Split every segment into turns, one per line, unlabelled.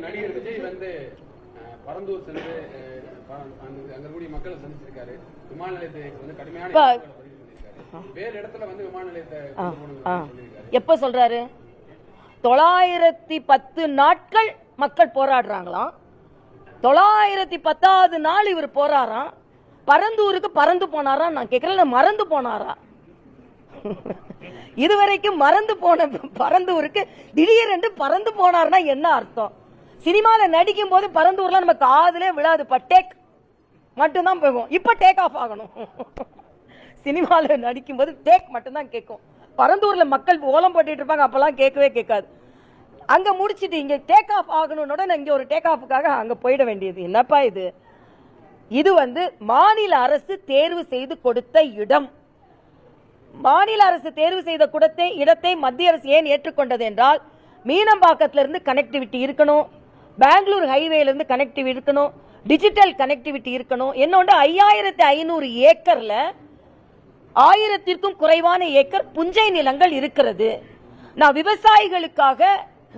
நடிகர் விஜய் வந்து பரந்தூர் சென்று அங்க கூடிய மக்களை சந்திச்சிருக்காரு. விமான நிலையத்தை வந்து கடுமையான வேறு இடத்துல வந்து விமான நிலையத்தை
எப்ப சொல்றாரு? 910 நாட்கள் மக்கள் போராடுறாங்களாம். 910வது நாள் இவர் போறாராம். பரந்தூருக்கு பறந்து போனாரா? நான் கேட்கிறேன், மறந்து போனாரா? இதுவரைக்கும் மறந்து போன பரந்தூருக்கு திடீரென்று பறந்து போனார்னா என்ன அர்த்தம்? சினிமால நடிக்கும் போது பரந்தூர்ல நம்ம காதுலே விழாது, டேக் மட்டும்தான் போகும். இப்ப டேக் ஆஃப் ஆகணும். சினிமால நடிக்கும் போது டேக் மட்டும்தான் கேட்கும். பரந்தூர்ல மக்கள் ஓலம் போட்டுட்டு இருப்பாங்க, அப்பெல்லாம் கேட்கவே கேட்காது. அங்க முடிச்சுட்டு இங்க டேக் ஆஃப் ஆகணும்னோட இங்க ஒரு டேக் ஆஃபுக்காக அங்க போயிட வேண்டியது. என்னப்பா இது? இது வந்து மாநில அரசு தேர்வு செய்து கொடுத்த இடம். மாநில அரசு தேர்வு செய்த இடத்தை மத்திய அரசு ஏன் ஏற்றுக்கொண்டது என்றால், மீனம்பாக்கத்திலிருந்து கனெக்டிவிட்டி இருக்கணும், பெங்களூர் ஹைவேல இருந்து கனெக்டிவிட்டி இருக்கணும், டிஜிட்டல் கனெக்டிவிட்டி இருக்கணும். என்னொன்று 5500 ஏக்கர்ல 1000க்கும் குறைவான ஏக்கர் புஞ்சை நிலங்கள் இருக்கிறது. நான் விவசாயிகளுக்காக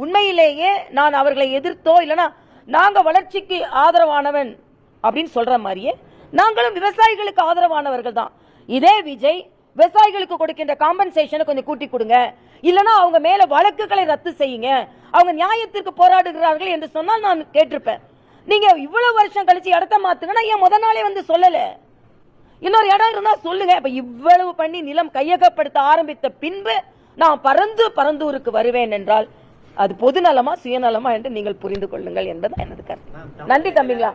உண்மையிலேயே நான் அவர்களை எதிர்த்தோ இல்லைன்னா நாங்க வளர்ச்சிக்கு ஆதரவானவன் அப்படின்னு சொல்ற மாதிரியே நாங்களும் விவசாயிகளுக்கு ஆதரவானவர்கள் தான். இதே விஜய் விவசாயிகளுக்கு கொடுக்கின்ற காம்பன்சேஷனை கொஞ்சம் கூட்டி கொடுங்க, இல்லைன்னா அவங்க மேல வழக்குகளை ரத்து செய்யுங்க, அவங்க நியாயத்திற்கு போராடுகிறார்கள் என்று சொன்னால் நான் கேட்டிருப்பேன். நீங்க இவ்வளவு வருஷம் கழிச்சு இடத்த மாத்துங்கன்னா ஏன் முத நாளே வந்து சொல்லல? இன்னொரு இடம் இருந்தா சொல்லுங்க. இப்ப இவ்வளவு பண்ணி நிலம் கையகப்படுத்த ஆரம்பித்த பின்பு நான் பரந்தூருக்கு வருவேன் என்றால் அது பொதுநலமா சுயநலமா என்று நீங்கள் புரிந்து கொள்ளுங்கள் என்பது எனது கருத்து. நன்றி தம்பிங்களா.